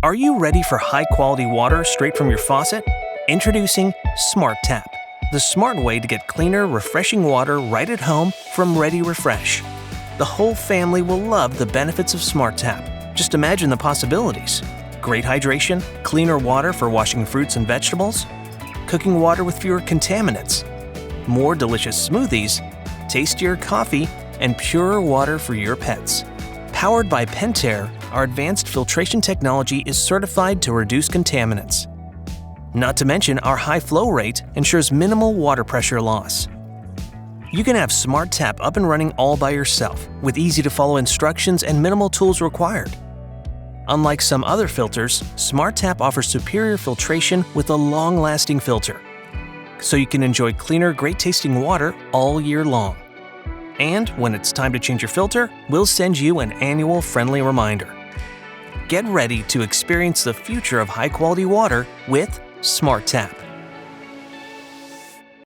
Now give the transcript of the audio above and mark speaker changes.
Speaker 1: Are you ready for high-quality water straight from your faucet? Introducing SmartTap, the smart way to get cleaner, refreshing water right at home from ReadyRefresh. The whole family will love the benefits of SmartTap. Just imagine the possibilities. Great hydration, cleaner water for washing fruits and vegetables, cooking water with fewer contaminants, more delicious smoothies, tastier coffee, and purer water for your pets. Powered by Pentair, our advanced filtration technology is certified to reduce contaminants. Not to mention, our high flow rate ensures minimal water pressure loss. You can have SmartTap up and running all by yourself, with easy-to-follow instructions and minimal tools required. Unlike some other filters, SmartTap offers superior filtration with a long-lasting filter, so you can enjoy cleaner, great-tasting water all year long. And when it's time to change your filter, we'll send you an annual friendly reminder. Get ready to experience the future of high-quality water with SmartTap.